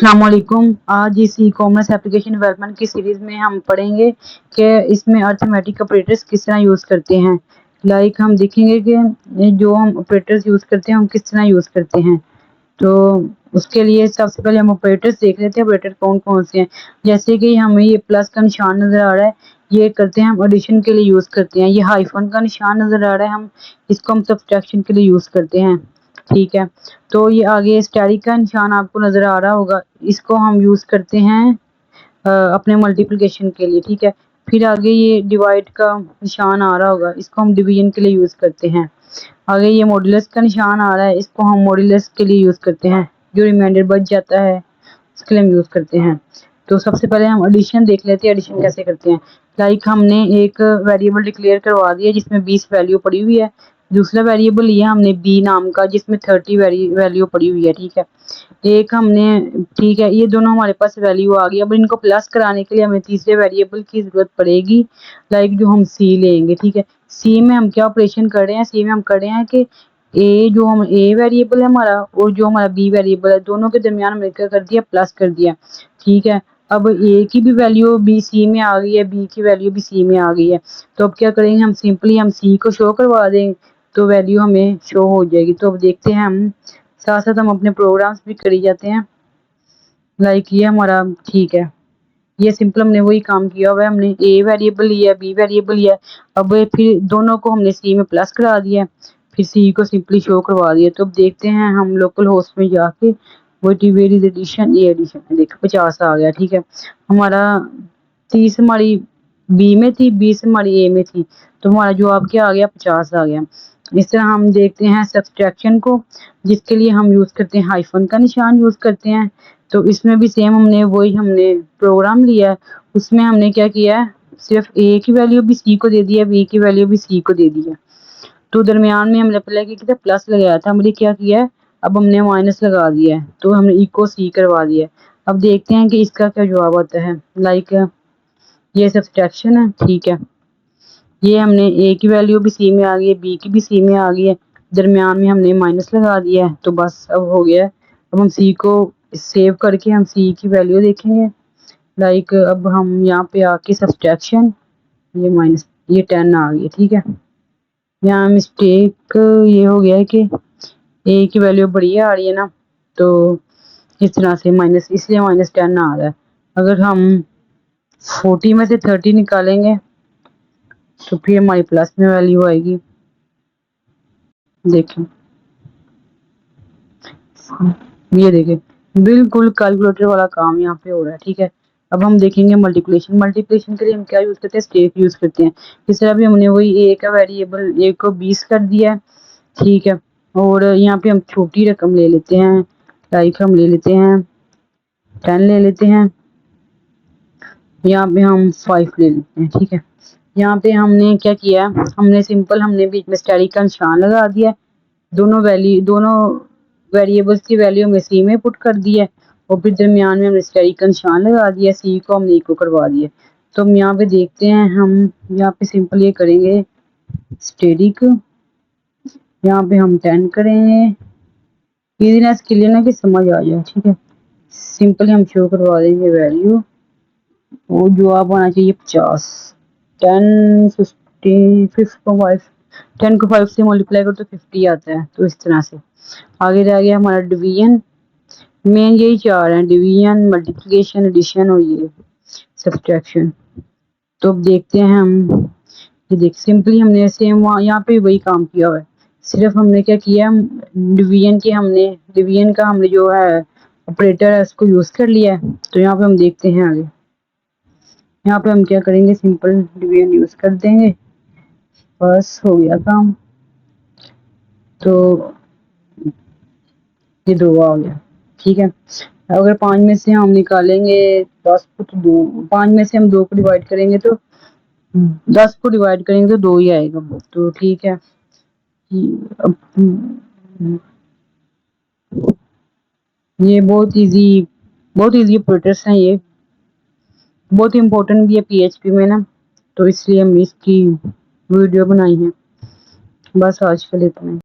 अस्सलाम वालेकुम। आज इस ई कॉमर्स एप्लीकेशन डेवलपमेंट की सीरीज में हम पढ़ेंगे कि इसमें अरिथमेटिक ऑपरेटर्स किस तरह यूज़ करते हैं। हम देखेंगे कि जो हम ऑपरेटर्स यूज़ करते हैं हम किस तरह यूज़ करते हैं। तो उसके लिए सबसे पहले हम ऑपरेटर्स देख लेते हैं, ऑपरेटर कौन कौन से हैं। जैसे कि हमें ये प्लस का निशान नज़र आ रहा है, ये करते हैं हम एडिशन के लिए यूज़ करते हैं। ये हाइफन का निशान नज़र आ रहा है, हम इसको हम सब्सट्रैक्शन के लिए यूज़ करते हैं। ठीक है, तो ये आगे स्टैटिक का निशान आपको नज़र आ रहा होगा, इसको हम यूज़ करते हैं अपने मल्टीप्लिकेशन के लिए। ठीक है, फिर आगे ये डिवाइड का निशान आ रहा होगा, इसको हम डिवीजन के लिए यूज़ करते हैं। आगे ये मॉड्यूलस का निशान आ रहा है, इसको हम मॉड्यूलस के लिए यूज़ करते हैं। जो रिमाइंडर बच जाता है उसके लिए हम यूज़ करते हैं। तो सबसे पहले हम एडिशन देख लेते हैं, एडिशन कैसे करते हैं। हमने एक वेरिएबल डिक्लेयर करवा दिया जिसमें 20 वैल्यू पड़ी हुई है। दूसरा वेरिएबल लिया हमने बी नाम का जिसमें 30 वैल्यू पड़ी हुई है। ठीक है, एक हमने ठीक है, ये दोनों हमारे पास वैल्यू आ गई। अब इनको प्लस कराने के लिए हमें तीसरे वेरिएबल की जरूरत पड़ेगी, जो हम सी लेंगे। ठीक है, सी में हम क्या ऑपरेशन कर रहे हैं, सी में हम कर रहे हैं कि जो हम ए वेरिएबल है हमारा और जो हमारा बी वेरिएबल है, दोनों के दरमियान हमने क्या कर दिया, प्लस कर दिया। ठीक है, अब ए की भी वैल्यू बी सी में आ गई है, बी की वैल्यू भी सी में आ गई है। तो अब क्या करेंगे, हम सिंपली हम सी को शो करवा देंगे तो वैल्यू हमें शो हो जाएगी। तो अब देखते हैं, हम साथ साथ हम अपने प्रोग्राम्स भी करी जाते हैं। ये हमारा ठीक है, ये सिंपल हमने वही काम किया हुआ है। हमने ए वेरिएबल लिया, बी वेरिएबल लिया, अब फिर दोनों को हमने सी में प्लस करा दिया, फिर सी को सिंपली शो करवा दिया। तो अब देखते हैं हम लोकल होस्ट में जाके वेयर इज एडिशन, ये एडिशन है, देखो 50 आ गया। ठीक है, हमारा 30 हमारी बी में थी, 20 हमारी ए में थी, तो हमारा जवाब क्या आ गया, 50 आ गया। इस तरह हम देखते हैं सब्सट्रैक्शन को, जिसके लिए हम यूज़ करते हैं हाइफन का निशान यूज़ करते हैं। तो इसमें भी सेम हमने प्रोग्राम लिया है, उसमें हमने क्या किया है, सिर्फ ए की वैल्यू भी सी को दे दिया, बी की वैल्यू भी सी को दे दिया। तो दरमियान में हमने पहले क्या किया, प्लस लगाया था, हमने क्या किया है, अब हमने माइनस लगा दिया है, तो हमने इको सी करवा दिया है। अब देखते हैं कि इसका क्या जवाब आता है। ये सब्सट्रैक्शन है। ठीक है, ये हमने ए की वैल्यू भी सी में आ गई है, बी की भी सी में आ गई है, दरमियान में हमने माइनस लगा दिया है, तो बस अब हो गया है। अब हम सी को सेव करके हम सी की वैल्यू देखेंगे। अब हम यहाँ पे आके सब्सट्रैक्शन, ये माइनस, ये 10 आ गई है। ठीक है, यहाँ मिस्टेक ये हो गया है कि ए की वैल्यू बड़ी आ रही है ना, तो इस तरह से माइनस, इसलिए -10 आ रहा है। अगर हम 40 में से 30 निकालेंगे तो फिर हमारी प्लस में वैल्यू आएगी। देखें, ये देखें, बिल्कुल कैलकुलेटर वाला काम यहाँ पे हो रहा है। ठीक है, अब हम देखेंगे मल्टीप्लिकेशन। मल्टीप्लिकेशन के लिए हम क्या यूज करते हैं, स्टेप यूज करते हैं। इस तरह भी हमने वही ए का वेरिएबल ए को 20 कर दिया है। ठीक है, और यहाँ पे हम छोटी रकम ले लेते हैं, हम ले लेते हैं 10 ले लेते हैं, यहाँ पे हम 5 ले लेते हैं। ठीक है, यहाँ पे हमने क्या किया, हमने सिंपल हमने बीच में स्टैटिक का निशान लगा दिया, दोनों वेरिएबल्स की वैल्यू हमने सी में पुट कर दी है, और फिर दरमियान में हमने स्टैटिक का निशान लगा दिया, सी को हमने इको करवा दिया। तो हम यहाँ पे देखते हैं, हम यहाँ पे सिंपल ये करेंगे स्टैटिक, यहाँ पे हम 10 करेंगे, इजीनेस के लिए ना कि समझ आ जाए। ठीक है, सिंपली हम शो करवा देंगे वैल्यू, वो जवाब आना चाहिए 50। 10 50 5 10 को 5 से मल्टीप्लाई करो तो 50 आता है। तो इस तरह से आगे रह गया हमारा डिवीजन। मेन यही 4 हैं, डिवीजन, मल्टीप्लिकेशन, एडिशन और ये सब्सट्रैक्शन। तो अब देखते हैं हम, ये देख सिंपली हमने सेम यहाँ पे वही काम किया हुआ है, सिर्फ हमने क्या किया, डिवीजन का हमने जो है ऑपरेटर है उसको यूज कर लिया है। तो यहाँ पे हम देखते हैं आगे, यहाँ पे हम क्या करेंगे, सिंपल डिवीजन यूज कर देंगे, बस हो गया काम। तो ये 2 आ गया। ठीक है, अगर 5 में से हम निकालेंगे 10 को, तो 2, 5 में से हम 2 को डिवाइड करेंगे तो 10 को डिवाइड करेंगे तो 2 ही आएगा। तो ठीक है, अब ये बहुत इजी ऑपरेटर्स हैं, ये बहुत इम्पोर्टेंट भी है PHP में ना, तो इसलिए हम इसकी वीडियो बनाई है। बस आज के लिए इतना ही।